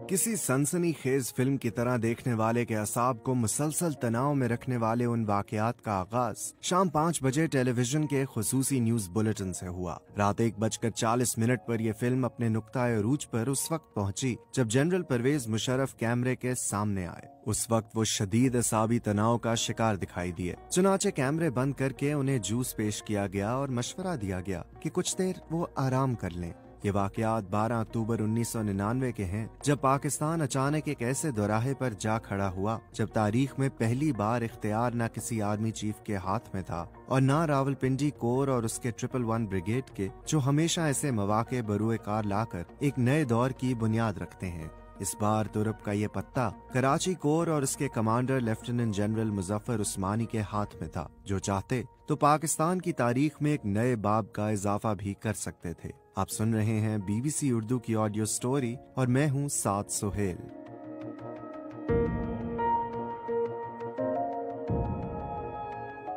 किसी सनसनीखेज फिल्म की तरह देखने वाले के असाब को मुसलसल तनाव में रखने वाले उन वाकयात का आगाज शाम 5 बजे टेलीविजन के खुसूसी न्यूज बुलेटिन से हुआ। रात 1:40 पर यह फिल्म अपने नुक्ताए अरूज पर उस वक्त पहुंची जब जनरल परवेज मुशर्रफ कैमरे के सामने आए। उस वक्त वो शदीद असाबी तनाव का शिकार दिखाई दिए। चुनाचे कैमरे बंद करके उन्हें जूस पेश किया गया और मशवरा दिया गया कि कुछ देर वो आराम कर लें। ये वाकयात 12 अक्टूबर 1999 के हैं, जब पाकिस्तान अचानक एक ऐसे दोराहे पर जा खड़ा हुआ जब तारीख में पहली बार इख्तियार न किसी आर्मी चीफ के हाथ में था और न रावलपिंडी कोर और उसके 111 ब्रिगेड के, जो हमेशा ऐसे मौके बरूए कार लाकर एक नए दौर की बुनियाद रखते हैं। इस बार तुरप का ये पत्ता कराची कोर और उसके कमांडर लेफ्टिनेंट जनरल मुजफ्फर उस्मानी के हाथ में था, जो चाहते तो पाकिस्तान की तारीख में एक नए बाब का इजाफा भी कर सकते थे। आप सुन रहे हैं BBC उर्दू की ऑडियो स्टोरी और मैं हूं साद सुहेल।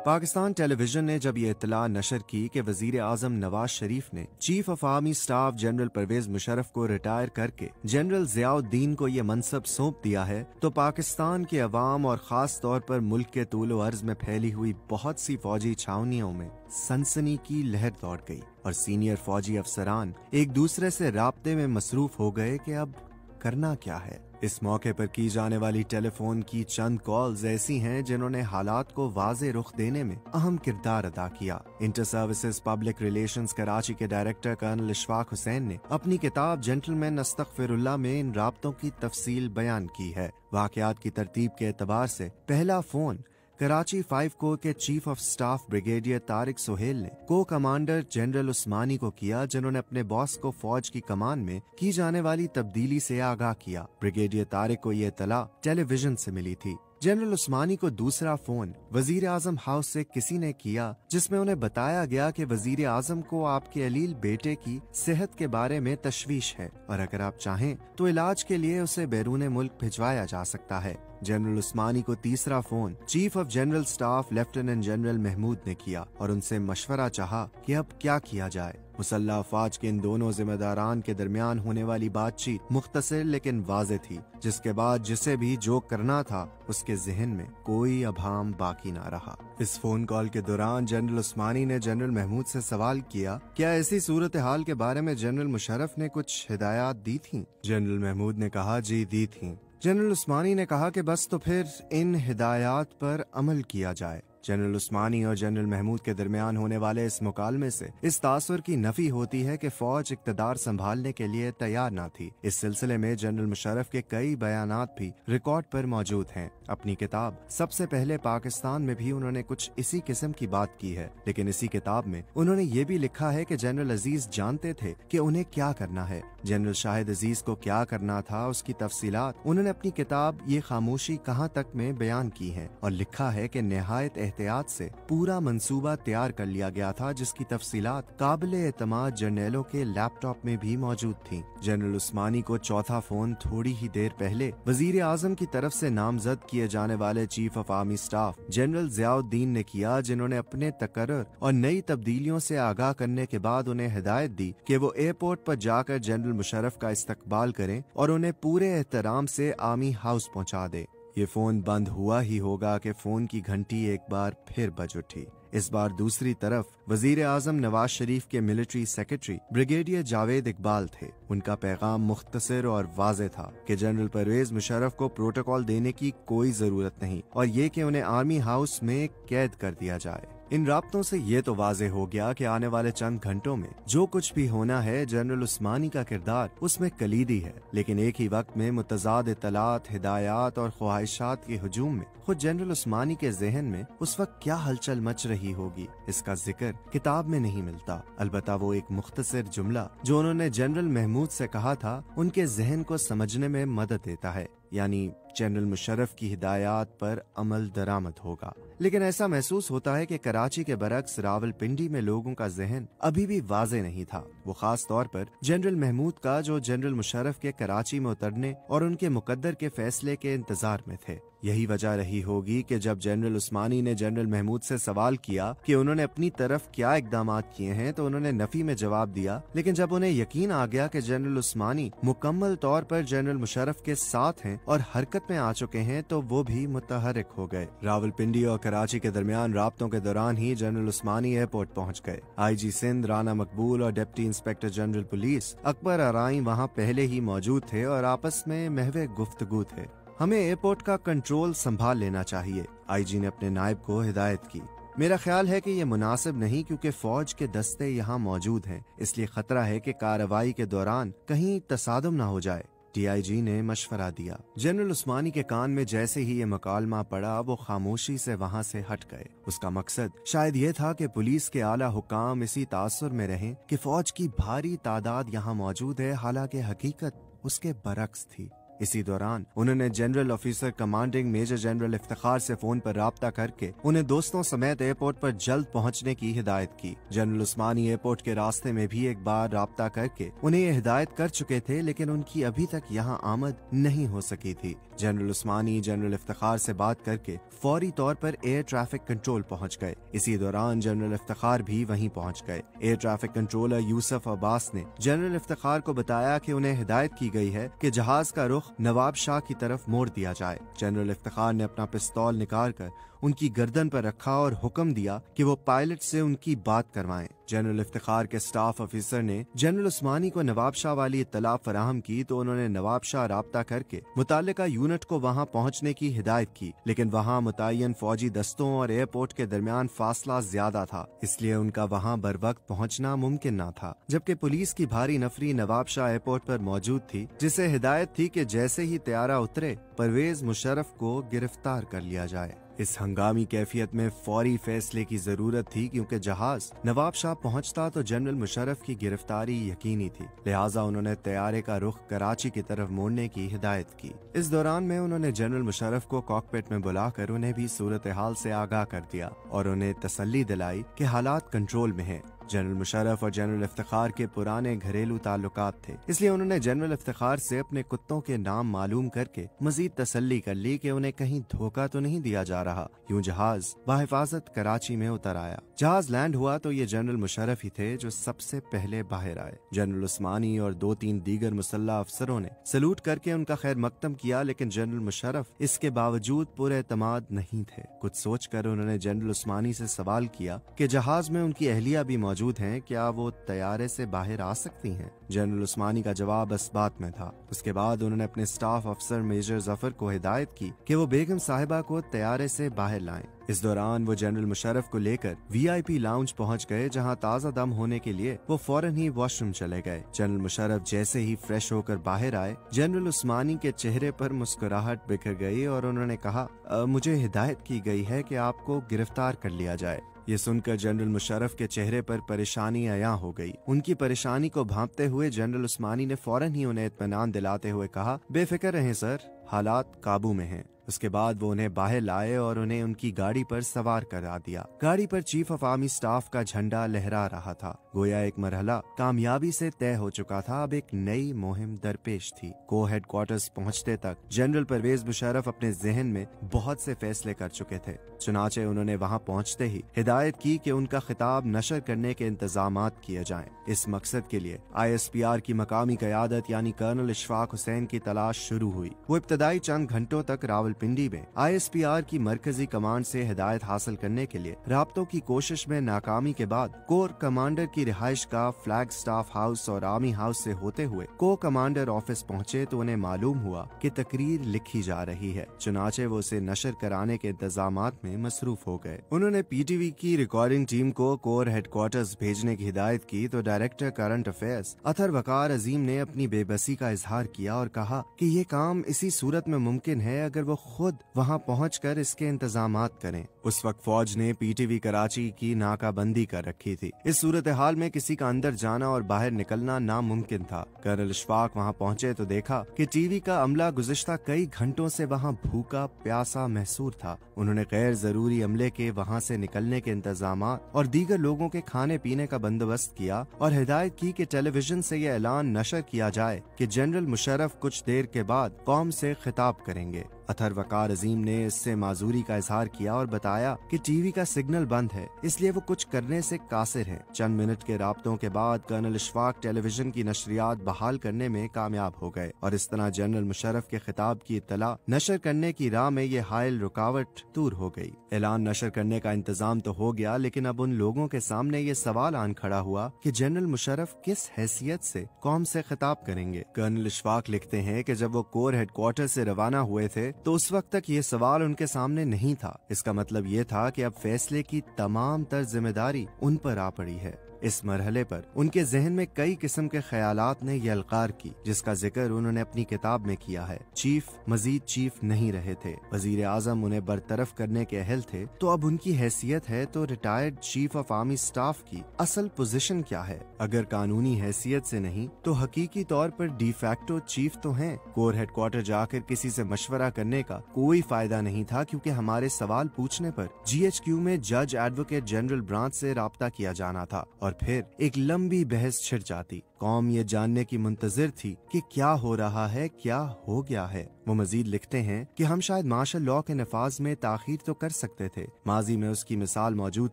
पाकिस्तान टेलीविजन ने जब ये इत्तला नशर की कि वजीर आजम नवाज शरीफ ने chief of army staff general Pervez Musharraf को रिटायर करके जनरल ज़ियाउद्दीन को ये मनसब सौंप दिया है, तो पाकिस्तान के अवाम और खास तौर पर मुल्क के तूलो अर्ज में फैली हुई बहुत सी फौजी छावनियों में सनसनी की लहर दौड़ गई और सीनियर फौजी अफसरान एक दूसरे से राब्ते में मसरूफ हो गए कि अब करना क्या है। इस मौके पर की जाने वाली टेलीफोन की चंद कॉल्स ऐसी हैं जिन्होंने हालात को वाज़े रुख देने में अहम किरदार अदा किया। Inter services public relations Karachi के डायरेक्टर कर्नल इशफाक हुसैन ने अपनी किताब जेंटलमैन अस्तगफिरुल्लाह में इन राब्तों की तफसील बयान की है। वाकयात की तरतीब के एतबार से पहला फोन कराची 5 कोर के chief of staff brigadier Tariq Sohail ने को कमांडर जनरल उस्मानी को किया, जिन्होंने अपने बॉस को फौज की कमान में की जाने वाली तब्दीली से आगाह किया। ब्रिगेडियर तारिक को यह इत्तला टेलीविजन से मिली थी। जनरल उस्मानी को दूसरा फोन वजीर आजम हाउस से किसी ने किया, जिसमें उन्हें बताया गया कि वजीर आजम को आपके अलील बेटे की सेहत के बारे में तशवीश है और अगर आप चाहें तो इलाज के लिए उसे बैरून मुल्क भिजवाया जा सकता है। जनरल उस्मानी को तीसरा phone chief of general staff lieutenant general Mahmood ने किया और उनसे मशवरा चाहा कि अब क्या किया जाए। मुसल्लह अफवाज के इन दोनों जिम्मेदारान के दरमियान होने वाली बातचीत मुख्तसर लेकिन वाज़े थी, जिसके बाद जिसे भी जो करना था उसके जहन में कोई अभाम बाकी ना रहा। इस फोन कॉल के दौरान जनरल उस्मानी ने जनरल महमूद से सवाल किया, क्या ऐसी सूरत हाल के बारे में जनरल मुशर्रफ ने कुछ हिदायत दी थी? जनरल महमूद ने कहा, जी दी थी। जनरल उस्मानी ने कहा कि बस तो फिर इन हिदायत पर अमल किया जाए। जनरल उस्मानी और जनरल महमूद के दरमियान होने वाले इस मुकालमे से इस तासुर की नफी होती है कि फौज इक़्तिदार संभालने के लिए तैयार न थी। इस सिलसिले में जनरल मुशर्रफ के कई बयानात भी रिकॉर्ड पर मौजूद हैं। अपनी किताब सबसे पहले पाकिस्तान में भी उन्होंने कुछ इसी किस्म की बात की है, लेकिन इसी किताब में उन्होंने ये भी लिखा है कि जनरल अजीज जानते थे कि उन्हें क्या करना है। जनरल शाहिद अजीज को क्या करना था उसकी तफसीलात उन्होंने अपनी किताब ये खामोशी कहाँ तक में बयान की है और लिखा है कि निहायत एहतियात से पूरा मंसूबा तैयार कर लिया गया था, जिसकी तफसीलात काबिले एतमाद जर्नलों के लैपटॉप में भी मौजूद थी। जनरल उस्मानी को चौथा फोन थोड़ी ही देर पहले वजीर आजम की तरफ से नामजद किए जाने वाले chief of army staff general Ziauddin ने किया, जिन्होंने अपने तकर्रर और नई तब्दीलियों से आगाह करने के बाद उन्हें हिदायत दी कि वो एयरपोर्ट पर जाकर जनरल मुशर्रफ का इस्तकबाल करें और उन्हें पूरे एहतराम से आर्मी हाउस पहुंचा दे। ये फोन बंद हुआ ही होगा कि फोन की घंटी एक बार फिर बज उठी। इस बार दूसरी तरफ वजीर आजम नवाज शरीफ के military secretary brigadier Javed Iqbal थे। उनका पैगाम मुख्तसर और वाज़े था कि जनरल परवेज मुशर्रफ को प्रोटोकॉल देने की कोई जरूरत नहीं और ये कि उन्हें आर्मी हाउस में कैद कर दिया जाए। इन राब्तों से ये तो वाज़े हो गया कि आने वाले चंद घंटों में जो कुछ भी होना है, जनरल उस्मानी का किरदार उसमें कलीदी है। लेकिन एक ही वक्त में मुतज़ाद इत्तलात, हिदायत और ख्वाहिशात के हुजूम में खुद जनरल उस्मानी के जहन में उस वक्त क्या हलचल मच रही होगी, इसका जिक्र किताब में नहीं मिलता। अलबत्ता वो एक मुख्तसर जुमला जो उन्होंने जनरल महमूद से कहा था उनके जहन को समझने में मदद देता है, यानी जनरल मुशर्रफ की हिदायत पर अमल दरामद होगा। लेकिन ऐसा महसूस होता है कि कराची के बरक्स रावलपिंडी में लोगों का जहन अभी भी वाज़े नहीं था। वो खास तौर पर जनरल महमूद का, जो जनरल मुशर्रफ के कराची में उतरने और उनके मुकद्दर के फैसले के इंतजार में थे। यही वजह रही होगी कि जब जनरल उस्मानी ने जनरल महमूद से सवाल किया कि उन्होंने अपनी तरफ क्या इकदाम किए हैं तो उन्होंने नफी में जवाब दिया, लेकिन जब उन्हें यकीन आ गया कि जनरल उस्मानी मुकम्मल तौर पर जनरल मुशर्रफ के साथ हैं और हरकत में आ चुके हैं तो वो भी मुतहर्रिक हो गए। रावलपिंडी और कराची के दरमियान राब्तों के दौरान ही जनरल उस्मानी एयरपोर्ट पहुंच गए। IG सिंध राना मकबूल और deputy inspector general police Akbar Arai वहां पहले ही मौजूद थे और आपस में महवे गुफ्तगू थे। हमें एयरपोर्ट का कंट्रोल संभाल लेना चाहिए, IG ने अपने नायब को हिदायत की। मेरा ख्याल है कि ये मुनासिब नहीं क्योंकि फौज के दस्ते यहाँ मौजूद हैं, इसलिए खतरा है कि कार्रवाई के दौरान कहीं तसादुम ना हो जाए। DIG ने मशवरा दिया। जनरल उस्मानी के कान में जैसे ही ये मकालमा पड़ा वो खामोशी से वहाँ से हट गए। उसका मकसद शायद ये था कि पुलिस के आला हुकाम इसी तासुर में रहें कि फौज की भारी तादाद यहाँ मौजूद है, हालांकि हकीकत उसके बरक्स थी। इसी दौरान उन्होंने general officer commanding major general Iftikhar से फोन पर राब्ता करके उन्हें दोस्तों समेत एयरपोर्ट पर जल्द पहुंचने की हिदायत की। जनरल उस्मानी एयरपोर्ट के रास्ते में भी एक बार राब्ता करके उन्हें ये हिदायत कर चुके थे, लेकिन उनकी अभी तक यहाँ आमद नहीं हो सकी थी। जनरल उस्मानी जनरल इफ्तिखार से बात करके फौरी तौर पर एयर ट्रैफिक कंट्रोल पहुंच गए। इसी दौरान जनरल इफ्तिखार भी वहीं पहुंच गए। Air traffic controller Yusuf Abbas ने जनरल इफ्तिखार को बताया कि उन्हें हिदायत की गई है कि जहाज का रुख नवाब शाह की तरफ मोड़ दिया जाए। जनरल इफ्तिखार ने अपना पिस्तौल निकाल कर उनकी गर्दन पर रखा और हुक्म दिया कि वो पायलट से उनकी बात करवाएं। जनरल इफ्तिखार के स्टाफ ऑफिसर ने जनरल उस्मानी को नवाब शाह वाली इत्तला फराहम की तो उन्होंने नवाब शाह राब्ता करके मुताल्लिका यूनिट को वहां पहुंचने की हिदायत की, लेकिन वहां मुतय्यन फौजी दस्तों और एयरपोर्ट के दरमियान फासला ज्यादा था, इसलिए उनका वहां बर वक्त पहुंचना मुमकिन न था। जबकि पुलिस की भारी नफरी नवाब शाह एयरपोर्ट पर मौजूद थी, जिसे हिदायत थी कि जैसे ही तैयारा उतरे परवेज मुशर्रफ को गिरफ्तार कर लिया जाए। इस हंगामी कैफियत में फौरी फैसले की जरूरत थी क्योंकि जहाज नवाब शाह पहुंचता तो जनरल मुशर्रफ की गिरफ्तारी यकीनी थी। लिहाजा उन्होंने तैयारे का रुख कराची की तरफ मोड़ने की हिदायत की। इस दौरान में उन्होंने जनरल मुशर्रफ को कॉकपिट में बुलाकर उन्हें भी सूरत हाल से आगाह कर दिया और उन्हें तसल्ली दिलाई कि हालात कंट्रोल में हैं। जनरल मुशर्रफ और जनरल इफ्तिखार के पुराने घरेलू ताल्लुकात थे, इसलिए उन्होंने जनरल इफ्तिखार से अपने कुत्तों के नाम मालूम करके मजीद तसल्ली कर ली कि उन्हें कहीं धोखा तो नहीं दिया जा रहा। यूं जहाज बाहिफाजत कराची में उतर आया। जहाज लैंड हुआ तो ये जनरल मुशर्रफ ही थे जो सबसे पहले बाहर आए। जनरल उस्मानी और 2-3 दीगर मुसल्लह अफसरों ने सलूट करके उनका खैर मकदम किया, लेकिन जनरल मुशर्रफ इसके बावजूद पूरे एतमाद नहीं थे। कुछ सोचकर उन्होंने जनरल उस्मानी से सवाल किया कि जहाज में उनकी अहलिया भी मौजूद हैं, क्या वो तैयारे से बाहर आ सकती हैं? जनरल उस्मानी का जवाब इस बात में था। उसके बाद उन्होंने अपने स्टाफ अफसर मेजर जफर को हिदायत की कि वो बेगम साहिबा को तैयारे से बाहर लाएं। इस दौरान वो जनरल मुशर्रफ को लेकर VIP लाउंज पहुंच गए, जहां ताज़ा दम होने के लिए वो फौरन ही वॉशरूम चले गए। जनरल मुशर्रफ जैसे ही फ्रेश होकर बाहर आए, जनरल उस्मानी के चेहरे पर मुस्कुराहट बिखर गई और उन्होंने कहा, मुझे हिदायत की गई है कि आपको गिरफ्तार कर लिया जाए। ये सुनकर जनरल मुशर्रफ के चेहरे पर परेशानी अया हो गई। उनकी परेशानी को भांपते हुए जनरल उस्मानी ने फौरन ही उन्हें इत्मीनान दिलाते हुए कहा, बेफिक्र रहें सर, हालात काबू में हैं। उसके बाद वो उन्हें बाहर लाए और उन्हें उनकी गाड़ी पर सवार करा दिया। गाड़ी पर चीफ ऑफ आर्मी स्टाफ का झंडा लहरा रहा था। गोया एक मरहला कामयाबी से तय हो चुका था, अब एक नई मुहिम दरपेश थी। को हेडक्वार्टर्स पहुंचते तक जनरल परवेज मुशर्रफ अपने जहन में बहुत से फैसले कर चुके थे। चुनाचे उन्होंने वहां पहुंचते ही हिदायत की कि उनका खिताब नशर करने के इंतजामात किए जाएं। इस मकसद के लिए ISPR की मकामी क़यादत यानी कर्नल इशफाक हुसैन की तलाश शुरू हुई। वो इब्तदाई चंद घंटों तक रावलपिंडी में ISPR की मरकजी कमांड से हिदायत हासिल करने के लिए राब्तों की कोशिश में नाकामी के बाद कोर कमांडर की रिहाइश का फ्लैग स्टाफ हाउस और आर्मी हाउस से होते हुए को कमांडर ऑफिस पहुंचे तो उन्हें मालूम हुआ कि तकरीर लिखी जा रही है। चुनाचे वो उसे नशर कराने के इंतजामात में मसरूफ हो गए। उन्होंने PTV की रिकॉर्डिंग टीम को कोर हेडक्वार्टर्स भेजने की हिदायत की तो डायरेक्टर करंट अफेयर्स अतर वकार अजीम ने अपनी बेबसी का इजहार किया और कहा कि ये काम इसी सूरत में मुमकिन है अगर वो खुद वहां पहुंचकर इसके इंतजामात करें। उस वक्त फौज ने PTV कराची की नाकाबंदी कर रखी थी। इस सूरत हाल में किसी का अंदर जाना और बाहर निकलना नामुमकिन था। कर्नल इशफाक वहां पहुंचे तो देखा कि टीवी का अमला गुज़िश्ता कई घंटों से वहां भूखा प्यासा महसूर था। उन्होंने गैर जरूरी अमले के वहां से निकलने के इंतजामात और दीगर लोगों के खाने पीने का बंदोबस्त किया और हिदायत की कि टेलीविजन से यह ऐलान नशर किया जाए कि जनरल मुशर्रफ कुछ देर के बाद कौम से खिताब करेंगे। अथर वकार अजीम ने इससे माजूरी का इजहार किया और बताया कि टीवी का सिग्नल बंद है, इसलिए वो कुछ करने से कासिर है। चंद मिनट के राब्तों के बाद कर्नल इशफाक टेलीविजन की नशरियात बहाल करने में कामयाब हो गए और इस तरह जनरल मुशर्रफ के खिताब की इत्तला नशर करने की राह में ये हायल रुकावट दूर हो गई। ऐलान नशर करने का इंतजाम तो हो गया, लेकिन अब उन लोगों के सामने ये सवाल आन खड़ा हुआ कि जनरल मुशर्रफ किस हैसियत से कौम से खिताब करेंगे। कर्नल इशफाक लिखते हैं कि जब वो कोर हेडक्वार्टर से रवाना हुए थे तो उस वक्त तक ये सवाल उनके सामने नहीं था। इसका मतलब ये था कि अब फैसले की तमाम तर जिम्मेदारी उन पर आ पड़ी है। इस मरहले पर उनके जहन में कई किस्म के ख्यालात ने यलकार की, जिसका जिक्र उन्होंने अपनी किताब में किया है। चीफ मजीद चीफ नहीं रहे थे, वजीर आजम उन्हें बरतरफ करने के अहल थे, तो अब उनकी हैसियत है तो retired chief of army staff की असल पोजीशन क्या है? अगर कानूनी हैसियत से नहीं तो हकीकी तौर पर डिफैक्टो चीफ तो हैं। कोर हेडक्वार्टर जाकर किसी से मशवरा करने का कोई फायदा नहीं था, क्योंकि हमारे सवाल पूछने पर GHQ में जज एडवोकेट जनरल ब्रांच से राब्ता किया जाना था और फिर एक लंबी बहस छिड़ जाती। कौम ये जानने की मुंतजिर थी कि क्या हो रहा है, क्या हो गया है। वो मजीद लिखते हैं कि हम शायद मार्शल लॉ के नफाज में ताखीर तो कर सकते थे। माजी में उसकी मिसाल मौजूद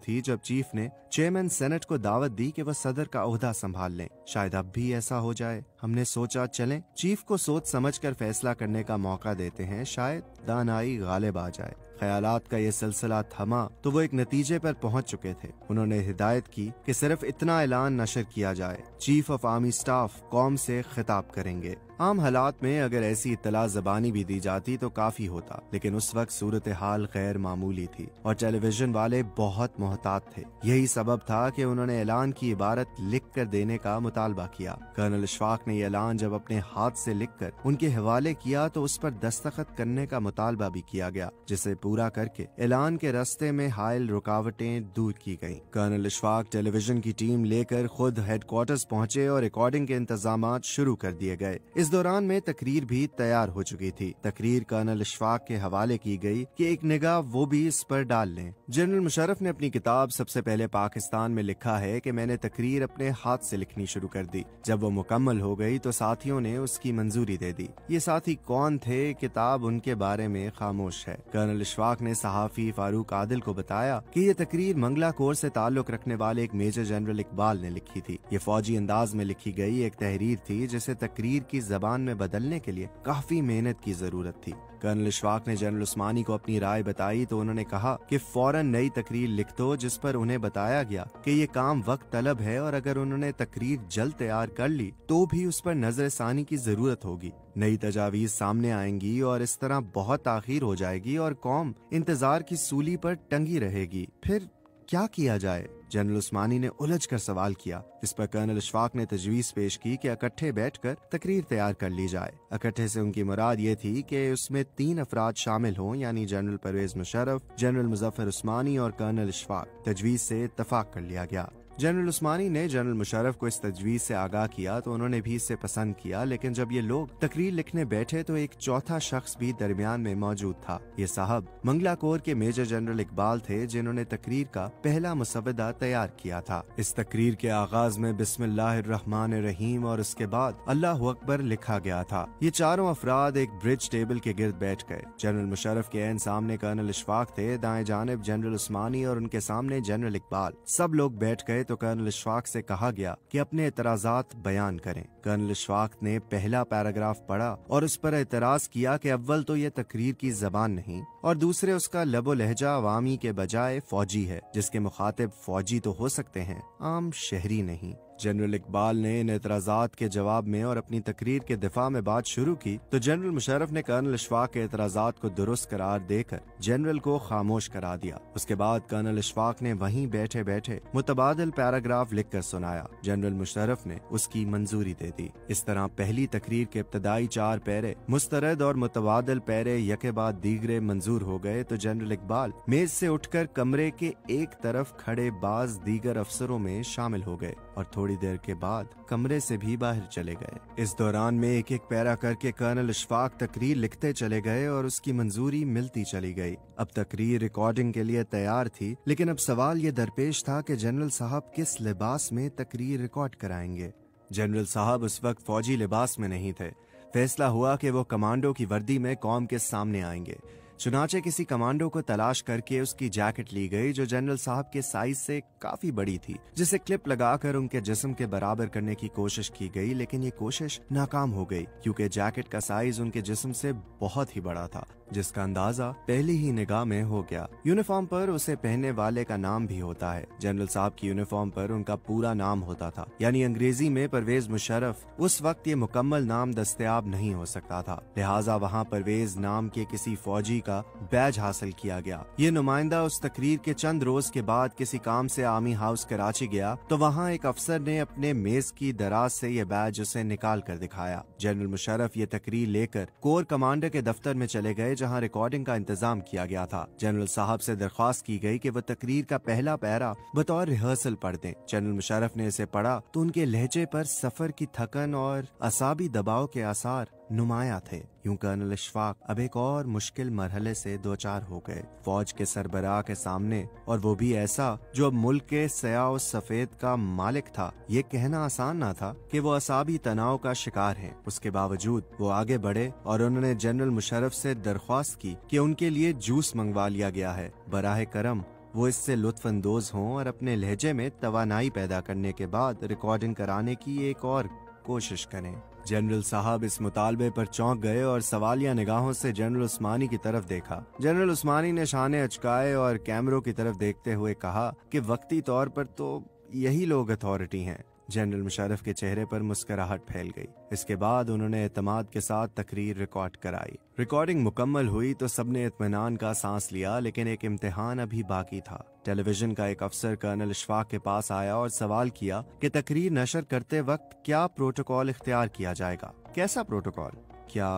थी जब चीफ ने चेयरमैन सेनेट को दावत दी कि वह सदर का ओहदा संभाल लें। शायद अब भी ऐसा हो जाए। हमने सोचा चलें चीफ को सोच समझकर फैसला करने का मौका देते हैं, शायद दानाई गालिब आ जाए। ख्यालात का ये सिलसिला थमा तो वो एक नतीजे पर पहुंच चुके थे। उन्होंने हिदायत की कि सिर्फ इतना ऐलान नशर किया जाए, चीफ ऑफ आर्मी स्टाफ कौम से खिताब करेंगे। आम हालात में अगर ऐसी इत्तला ज़बानी भी दी जाती तो काफी होता, लेकिन उस वक्त सूरत हाल गैर मामूली थी और टेलीविजन वाले बहुत मोहतात थे। यही सबब था कि उन्होंने ऐलान की इबारत लिख कर देने का मुतालबा किया। कर्नल इशफाक ने ऐलान जब अपने हाथ से लिख कर उनके हवाले किया तो उस पर दस्तखत करने का मुतालबा भी किया गया, जिसे पूरा करके ऐलान के रास्ते में हायल रुकावटें दूर की गयी। कर्नल इशफाक टेलीविजन की टीम लेकर खुद हेडक्वार्टर्स पहुंचे और रिकॉर्डिंग के इंतजाम शुरू कर दिए गए। इस दौरान में तकरीर भी तैयार हो चुकी थी। तकरीर कर्नल इशफाक के हवाले की गई कि एक निगाह वो भी इस पर डाल लें। जनरल मुशर्रफ ने अपनी किताब सबसे पहले पाकिस्तान में लिखा है कि मैंने तकरीर अपने हाथ से लिखनी शुरू कर दी। जब वो मुकम्मल हो गई तो साथियों ने उसकी मंजूरी दे दी। ये साथी कौन थे, किताब उनके बारे में खामोश है। कर्नल इशफाक ने सहाफी फारूक आदिल को बताया कि ये तकरीर मंगला कोर से ताल्लुक रखने वाले एक मेजर जनरल इकबाल ने लिखी थी। ये फौजी अंदाज में लिखी गई एक तहरीर थी, जिसे तकरीर की जबान में बदलने के लिए काफी मेहनत की जरूरत थी। कर्नल इशफाक ने जनरल उस्मानी को अपनी राय बताई तो उन्होंने कहा कि फौरन नई तकरीर लिख दो, जिस पर उन्हें बताया गया कि ये काम वक्त तलब है और अगर उन्होंने तकरीर जल्द तैयार कर ली तो भी उस पर नजरसानी की जरूरत होगी। नई तजावीज सामने आएंगी और इस तरह बहुत ताखीर हो जाएगी और कौम इंतजार की सूली पर टंगी रहेगी। फिर क्या किया जाए? जनरल उस्मानी ने उलझ कर सवाल किया, जिस पर कर्नल इशफाक ने तजवीज पेश की कि इकट्ठे बैठकर तकरीर तैयार कर ली जाए। इकट्ठे से उनकी मुराद ये थी कि उसमें 3 अफराद शामिल हों, यानी जनरल परवेज मुशर्रफ, जनरल मुजफ्फर उस्मानी और कर्नल इशफाक। तजवीज से इत्तफाक कर लिया गया। जनरल उस्मानी ने जनरल मुशर्रफ को इस तजवीज से आगाह किया तो उन्होंने भी इसे पसंद किया, लेकिन जब ये लोग तकरीर लिखने बैठे तो एक चौथा शख्स भी दरमियान में मौजूद था। ये साहब मंगला कोर के मेजर जनरल इकबाल थे, जिन्होंने तकरीर का पहला मुसवदा तैयार किया था। इस तकरीर के आगाज में बिस्मिल्लाहिर्रहमानिर्रहीम और उसके बाद अल्लाहु अकबर लिखा गया था। ये चारों अफराद एक ब्रिज टेबल के गिर्द बैठ गए। जनरल मुशर्रफ के ऐन सामने कर्नल इशफाक थे, दाएं जानिब जनरल उस्मानी और उनके सामने जनरल इकबाल। सब लोग बैठ गए तो कर्नल इशफाक से कहा गया कि अपने एतराजात बयान करें। कर्नल इशफाक ने पहला पैराग्राफ पढ़ा और उस पर एतराज किया कि अव्वल तो ये तकरीर की जबान नहीं और दूसरे उसका लबो लहजा अवामी के बजाय फौजी है, जिसके मुखातिब फौजी तो हो सकते हैं, आम शहरी नहीं। जनरल इकबाल ने इन एतराजात के जवाब में और अपनी तकरीर के दिफा में बात शुरू की तो जनरल मुशर्रफ ने कर्नल इशफाक के एतराजात को दुरुस्त करार देकर जनरल को खामोश करा दिया। उसके बाद कर्नल इशफाक ने वहीं बैठे बैठे मुतबादिल पैराग्राफ लिखकर सुनाया। जनरल मुशर्रफ ने उसकी मंजूरी दे दी। इस तरह पहली तकरीर के इब्तदाई 4 पैरे मुस्तरद और मुतबादिल पैरे यके बाद दीगरे मंजूर हो गए तो जनरल इकबाल मेज से उठकर कमरे के एक तरफ खड़े बाज दीगर अफसरों में शामिल हो गए और थोड़ी देर के बाद कमरे से भी बाहर चले गए। इस दौरान में एक एक पैरा करके कर्नल इशफाक तकरीर लिखते चले गए और उसकी मंजूरी मिलती चली गई। अब तकरीर रिकॉर्डिंग के लिए तैयार थी, लेकिन अब सवाल ये दरपेश था कि जनरल साहब किस लिबास में तकरीर रिकॉर्ड कराएंगे। जनरल साहब उस वक्त फौजी लिबास में नहीं थे। फैसला हुआ कि वो कमांडो की वर्दी में कौम के सामने आएंगे। चुनाचे किसी कमांडो को तलाश करके उसकी जैकेट ली गई जो जनरल साहब के साइज से काफी बड़ी थी, जिसे क्लिप लगाकर उनके जिस्म के बराबर करने की कोशिश की गई, लेकिन ये कोशिश नाकाम हो गई क्योंकि जैकेट का साइज उनके जिस्म से बहुत ही बड़ा था, जिसका अंदाजा पहली ही निगाह में हो गया। यूनिफॉर्म पर उसे पहनने वाले का नाम भी होता है। जनरल साहब की यूनिफॉर्म पर उनका पूरा नाम होता था, यानी अंग्रेजी में परवेज मुशर्रफ। उस वक्त ये मुकम्मल नाम दस्तयाब नहीं हो सकता था, लिहाजा वहाँ परवेज नाम के किसी फौजी का बैज हासिल किया गया। ये नुमाइंदा उस तकरीर के चंद रोज के बाद किसी काम से आर्मी हाउस कराची गया तो वहाँ एक अफसर ने अपने मेज की दराज से ये बैज उसे निकाल कर दिखाया। जनरल मुशर्रफ ये तकरीर लेकर कोर कमांडर के दफ्तर में चले गए जहाँ रिकॉर्डिंग का इंतजाम किया गया था। जनरल साहब से दरख्वास्त की गई कि वो तकरीर का पहला पैरा बतौर रिहर्सल पढ़ दें। जनरल मुशर्रफ ने इसे पढ़ा तो उनके लहजे पर सफर की थकन और असाबी दबाव के आसार नुमाया थे। यूं कर्नल इशफाक अब एक और मुश्किल मरहले से दो चार हो गए। फौज के सरबराह के सामने, और वो भी ऐसा जो अब मुल्क के सयाह सफेद का मालिक था। ये कहना आसान ना था कि वो असाबी तनाव का शिकार हैं। उसके बावजूद वो आगे बढ़े और उन्होंने जनरल मुशर्रफ से दरख्वास्त की कि उनके लिए जूस मंगवा लिया गया है। बराह करम वो इससे लुत्फानंदोज हों और अपने लहजे में तवानाई पैदा करने के बाद रिकॉर्डिंग कराने की एक और कोशिश करें। जनरल साहब इस मुतालबे पर चौंक गए और सवालिया निगाहों से जनरल उस्मानी की तरफ देखा। जनरल उस्मानी ने शाने अचकाए और कैमरों की तरफ देखते हुए कहा कि वक्ती तौर पर तो यही लोग अथॉरिटी हैं। जनरल मुशर्रफ के चेहरे पर मुस्कुराहट फैल गई। इसके बाद उन्होंने एतमाद के साथ तकरीर रिकॉर्ड कराई। रिकॉर्डिंग मुकम्मल हुई तो सबने इत्मीनान का सांस लिया, लेकिन एक इम्तिहान अभी बाकी था। टेलीविजन का एक अफसर कर्नल इशफाक के पास आया और सवाल किया कि तकरीर नशर करते वक्त क्या प्रोटोकॉल इख्तियार किया जाएगा। कैसा प्रोटोकॉल? क्या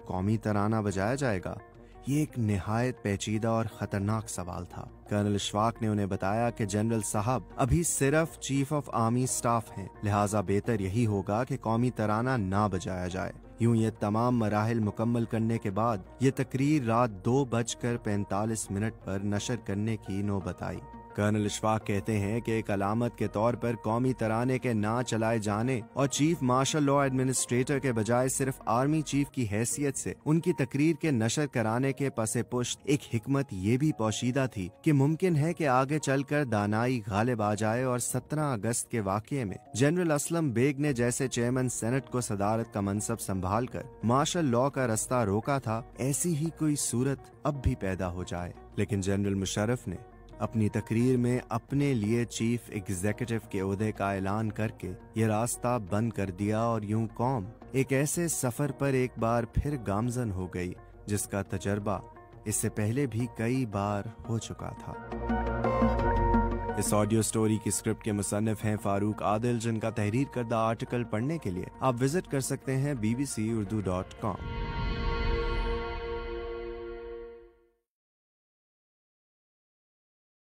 कौमी तराना बजाया जाएगा? ये एक निहायत पेचीदा और खतरनाक सवाल था। कर्नल इशफाक ने उन्हें बताया कि जनरल साहब अभी सिर्फ चीफ ऑफ आर्मी स्टाफ हैं, लिहाजा बेहतर यही होगा कि कौमी तराना ना बजाया जाए। यूं ये तमाम मराहिल मुकम्मल करने के बाद ये तकरीर रात 2:45 पर नशर करने की नौबत आई। कर्नल इशफाक कहते हैं कि एक अलामत के तौर पर कौमी तराने के ना चलाए जाने और चीफ मार्शल लॉ एडमिनिस्ट्रेटर के बजाय सिर्फ आर्मी चीफ की हैसियत से उनकी तकरीर के नशर कराने के पसे पुश्त एक हिकमत ये भी पोशीदा थी कि मुमकिन है कि आगे चलकर दानाई गालिब आ जाए और 17 अगस्त के वाक़ये में जनरल असलम बेग ने जैसे चेयरमैन सेनेट को सदारत का मनसब संभाल कर मार्शल लॉ का रास्ता रोका था, ऐसी ही कोई सूरत अब भी पैदा हो जाए। लेकिन जनरल मुशर्रफ ने अपनी तकरीर में अपने लिए चीफ एग्जीक्यूटिव के ओहदे का ऐलान करके ये रास्ता बंद कर दिया और यूं कौम एक ऐसे सफर पर एक बार फिर गामजन हो गई जिसका तजर्बा इससे पहले भी कई बार हो चुका था। इस ऑडियो स्टोरी की स्क्रिप्ट के मुसन्निफ हैं फारूक आदिल, जिनका तहरीर करदा आर्टिकल पढ़ने के लिए आप विजिट कर सकते हैं bbcurdu.com।